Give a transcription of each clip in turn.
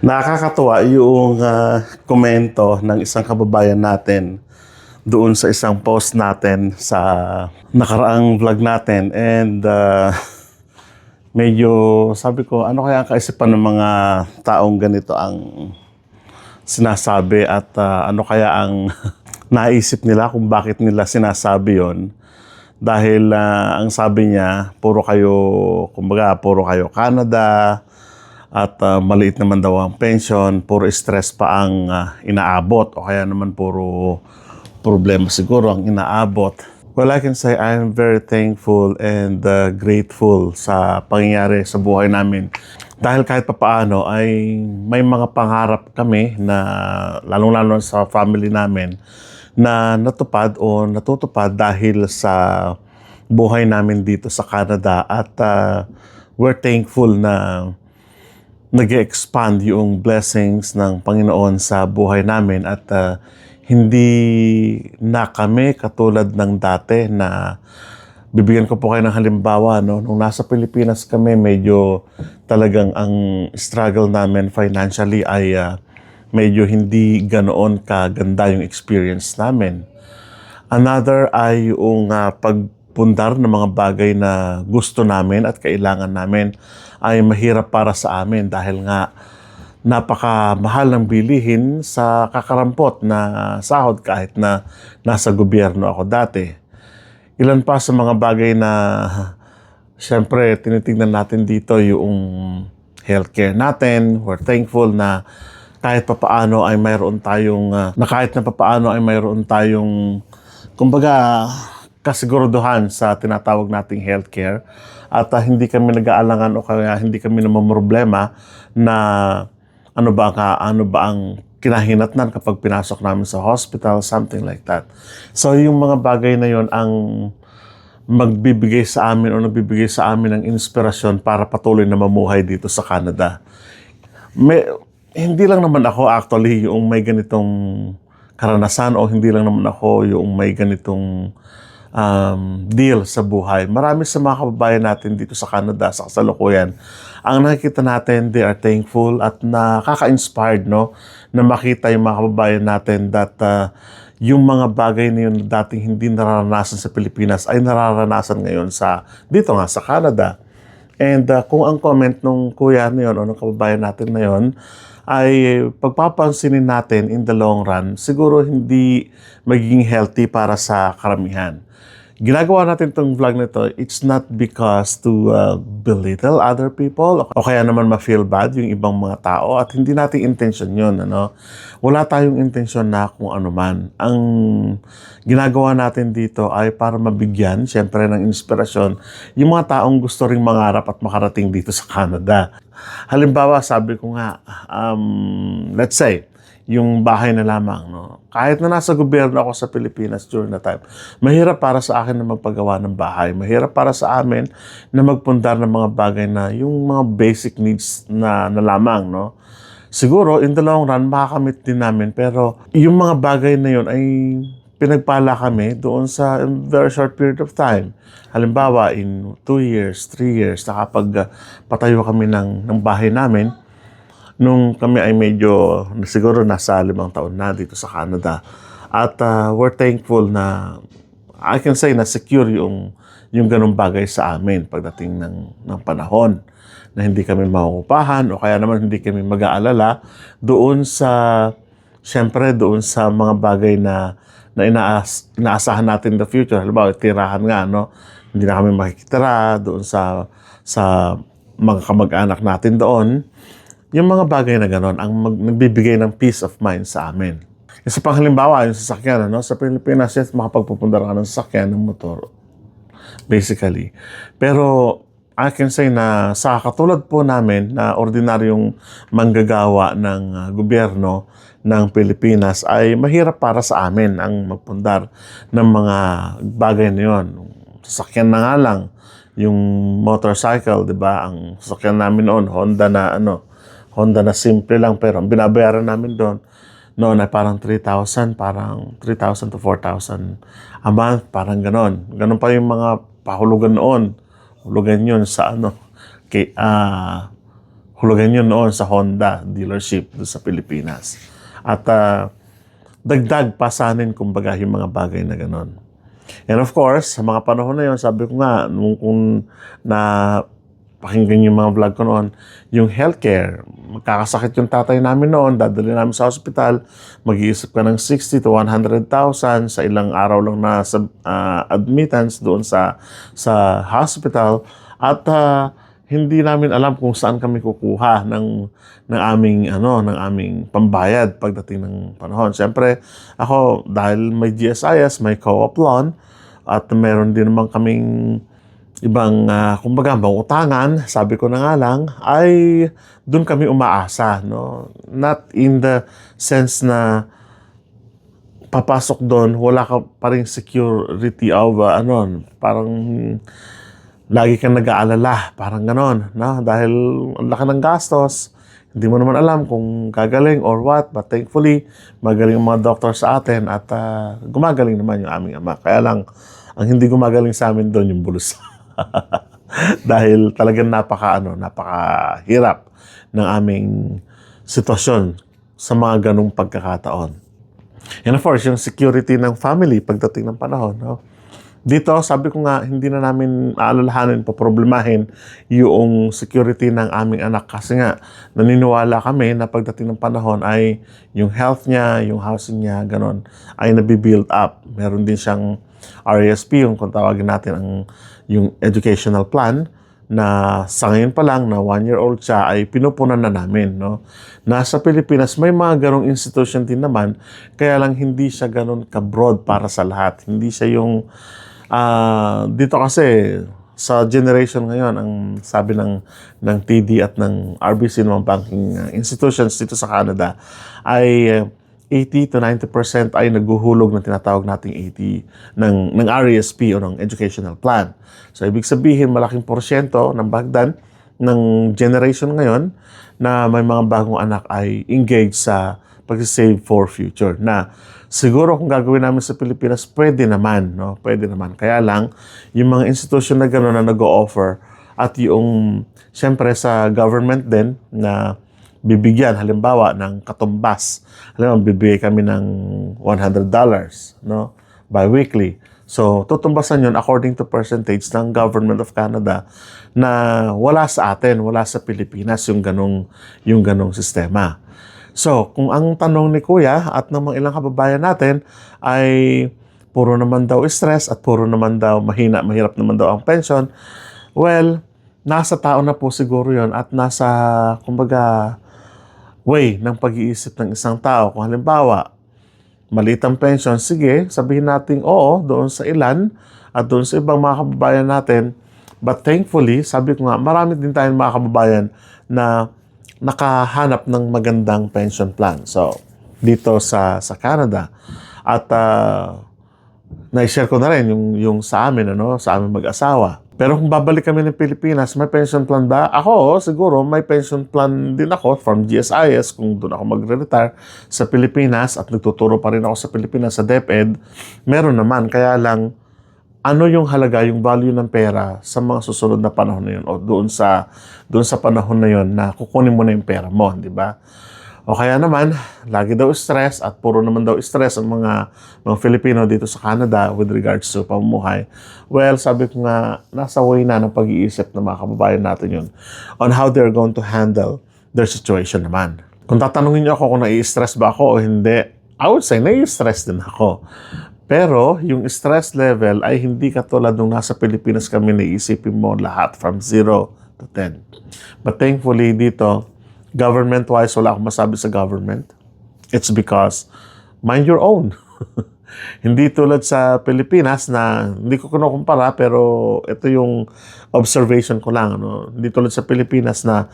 Nakakatuwa yung komento ng isang kababayan natin doon sa isang post natin sa nakaraang vlog natin and medyo sabi ko ano kaya ang kaisipan ng mga taong ganito ang sinasabi at ano kaya ang naisip nila kung bakit nila sinasabi yon dahil ang sabi niya puro kayo Canada at maliit naman daw ang pension, puro stress pa ang inaabot o kaya naman puro problema siguro ang inaabot. Well, I can say I am very thankful and grateful sa pangyayari sa buhay namin. Dahil kahit papaano ay may mga pangarap kami na lalong-lalo sa family namin na natupad o natutupad dahil sa buhay namin dito sa Canada at we're thankful na nag-expand yung blessings ng Panginoon sa buhay namin at hindi na kami katulad ng dati na bibigyan ko po kayo ng halimbawa, no? Nung nasa Pilipinas kami, medyo talagang ang struggle namin financially ay medyo hindi ganoon kaganda yung experience namin. Another ay yung pagpundar ng mga bagay na gusto namin at kailangan namin ay mahirap para sa amin dahil nga napakamahal ng bilihin sa kakarampot na sahod kahit na nasa gobyerno ako dati. Ilan pa sa mga bagay na siyempre tinitingnan natin dito yung healthcare natin. We're thankful na kahit papaano ay mayroon tayong kumbaga kasiguraduhan sa tinatawag nating healthcare at hindi kami nag-aalangan o kaya hindi kami namamroblema na ano ba ang kinahinatnan kapag pinasok namin sa hospital, something like that. So yung mga bagay na yon ang magbibigay sa amin o nagbibigay sa amin ng inspirasyon para patuloy na mamuhay dito sa Canada. Hindi lang naman ako actually yung may ganitong karanasan o hindi lang naman ako yung may ganitong deal sa buhay. Marami sa mga kababayan natin dito sa Canada, sa kasalukuyan, ang nakikita natin, they are thankful at nakaka-inspired, no? Na makita yung mga kababayan natin that yung mga bagay na yun dating hindi nararanasan sa Pilipinas ay nararanasan ngayon dito nga sa Canada. And kung ang comment nung kuya na yun o nung kababayan natin na yun ay pagpapansinin natin in the long run, siguro hindi magiging healthy para sa karamihan. Ginagawa natin itong vlog na ito, it's not because to belittle other people o kaya naman ma-feel bad yung ibang mga tao at hindi natin intention yun. Ano? Wala tayong intention na kung ano man. Ang ginagawa natin dito ay para mabigyan, syempre, ng inspirasyon yung mga taong gusto ring mangarap at makarating dito sa Canada. Halimbawa, sabi ko nga, let's say, yung bahay na lamang, no? Kahit na nasa gobyerno ako sa Pilipinas during that time, mahirap para sa akin na magpagawa ng bahay. Mahirap para sa amin na magpundar ng mga bagay na yung mga basic needs na lamang, no? Siguro, in the long run, makakamit din namin. Pero yung mga bagay na yun ay pinagpala kami doon sa very short period of time. Halimbawa, in 2 years, 3 years, nakapag patayo kami ng bahay namin, nung kami ay medyo siguro nasa 5 taon na dito sa Canada. At we're thankful na I can say na secure yung ganung bagay sa amin pagdating ng panahon na hindi kami makukupahan o kaya naman hindi kami mag-aalala doon sa mga bagay na inaasahan natin in the future. Halimbawa, tirahan nga, no? Hindi na kami makikitira doon sa mga kamag-anak natin doon. Yung mga bagay na gano'n ang nagbibigay ng peace of mind sa amin. Isa pang halimbawa, yung sasakyan, no? Sa Pilipinas, yes, makapagpupundar ka ng sasakyan ng motor, basically. Pero I can say na sa katulad po namin na ordinaryong manggagawa ng gobyerno ng Pilipinas ay mahirap para sa amin ang magpundar ng mga bagay na yun. Sasakyan na nga lang, yung motorcycle, di ba? Ang sasakyan namin noon, Honda na simple lang, pero ang binabayaran namin noon ay parang 3,000 to 4,000 a month, parang ganon. Ganon pa yung mga pahulugan noon. Hulugan yun sa hulugan yun noon sa Honda dealership doon sa Pilipinas. At dagdag pasanin kumbaga yung mga bagay na ganon. And of course, sa mga panahon na yun, sabi ko nga, nung kung na pakinggan yung mga vlog ko noon, yung healthcare, magkakasakit yung tatay namin noon, dadali namin sa hospital, mag-iisip ka ng 60 to 100,000 sa ilang araw lang na sa admittance doon sa hospital, at hindi namin alam kung saan kami kukuha ng aming pambayad pagdating ng panahon. Siyempre, ako dahil may GSIS, may co-op loan, at meron din naman kaming ibang kumbaga mautangan, sabi ko na nga lang, ay doon kami umaasa, no? Not in the sense na papasok doon, wala ka pa ring security of parang lagi kang nag-aalala, parang ganon, no? Dahil ang laki ng gastos, hindi mo naman alam kung gagaling or what, but thankfully, magaling ang mga doktor sa atin at gumagaling naman yung aming ama. Kaya lang, ang hindi gumagaling sa amin doon yung bulsa. Dahil talagang napakahirap ng aming sitwasyon sa mga ganong pagkakataon. And of course, yung security ng family pagdating ng panahon, no? Dito, sabi ko nga, hindi na namin aalalahanin, paproblemahin yung security ng aming anak kasi nga, naniniwala kami na pagdating ng panahon ay yung health niya, yung housing niya, ganon, ay nabibuild up. Meron din siyang RESP, yung kung tawagin natin yung educational plan, na sa ngayon pa lang na 1-year-old siya ay pinupunan na namin, no? Nasa Pilipinas may mga ganong institution din naman, kaya lang hindi siya ganon ka-broad para sa lahat. Hindi siya yung dito kasi sa generation ngayon, ang sabi ng TD at ng RBC, ng banking institutions dito sa Canada, ay 80 to 90% ay naghuhulog ng tinatawag nating 80 ng RESP o ng educational plan. So, ibig sabihin, malaking porsyento ng bagdan ng generation ngayon na may mga bagong anak ay engaged sa pag-save for future. Na siguro kung gagawin namin sa Pilipinas, pwede naman, no? Pwede naman. Kaya lang, yung mga institution na gano'n na nag-o-offer at yung, siyempre sa government din na bibigyan, halimbawa, ng katumbas. Halimbawa, bibigay kami ng $100, no? Bi-weekly. So, tutumbasan yun according to percentage ng Government of Canada na wala sa atin, wala sa Pilipinas yung ganong sistema. So, kung ang tanong ni Kuya at ng mga ilang kababayan natin ay puro naman daw stress at puro naman daw mahirap naman daw ang pension, well, nasa tao na po siguro yon at nasa, kumbaga, way ng pag-iisip ng isang tao. Kung halimbawa, maliit ang pension, sige, sabihin natin oo doon sa ilan at doon sa ibang mga kababayan natin. But thankfully, sabi ko nga, marami din tayong mga kababayan na nakahanap ng magandang pension plan. So, dito sa Canada. At na-share ko na rin yung sa amin, sa amin mag-asawa. Pero kung babalik kami ng Pilipinas, may pension plan ba? Ako, siguro, may pension plan din ako from GSIS kung doon ako magre-retire sa Pilipinas at nagtuturo pa rin ako sa Pilipinas sa DepEd. Meron naman, kaya lang, ano yung halaga, yung value ng pera sa mga susunod na panahon na yun o doon sa panahon na yun na kukunin mo na yung pera mo, di ba? O kaya naman, lagi daw stress at puro naman daw stress ang mga Filipino dito sa Canada with regards to pamumuhay. Well, sabi ko nga, nasa way na ng pag-iisip ng mga kababayan natin yun on how they're going to handle their situation naman. Kung tatanungin niyo ako kung nai-stress ba ako o hindi, I would say nai-stress din ako. Pero yung stress level ay hindi katulad nung nasa Pilipinas kami naisipin mo lahat from 0 to 10. But thankfully dito, government-wise, wala akong masabi sa government. It's because mind your own. Hindi tulad sa Pilipinas na hindi ko kinukumpara pero ito yung observation ko lang. Hindi tulad sa Pilipinas na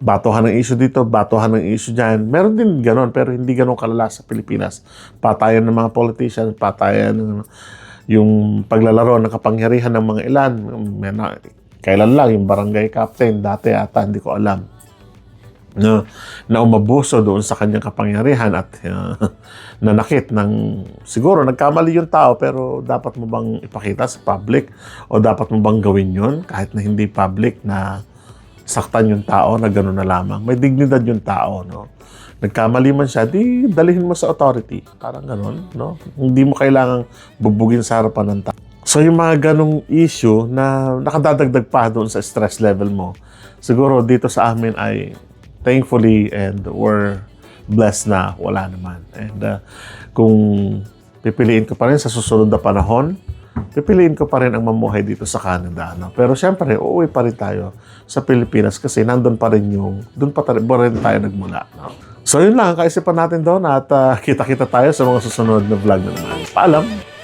batuhan ng issue dito, batuhan ng issue dyan. Meron din ganon, pero hindi ganon kalala sa Pilipinas. Patayan ng mga politicians, patayan ng yung paglalaro ng kapangyarihan ng mga ilan. Kailan lang, yung barangay captain, dati ata, hindi ko alam. Na umabuso doon sa kanyang kapangyarihan at nanakit ng, siguro nagkamali yung tao pero dapat mo bang ipakita sa public o dapat mo bang gawin yun kahit na hindi public na saktan yung tao na gano'n na lamang. May dignidad yung tao, no? Nagkamali man siya, di dalhin mo sa authority. Parang gano'n, no? Hindi mo kailangang bubugin sa harapan ng tao. So yung mga ganong issue na nakadadagdag pa doon sa stress level mo, siguro dito sa amin ay thankfully and we're blessed na wala naman. And kung pipiliin ko pa rin sa susunod na panahon, pipiliin ko pa rin ang mamuhay dito sa Canada. No? Pero syempre, uuwi pa rin tayo sa Pilipinas kasi nandun pa rin doon pa rin tayo nagmula. No? So yun lang ang kaisipan natin doon at kita-kita tayo sa mga susunod na vlog na naman. Paalam!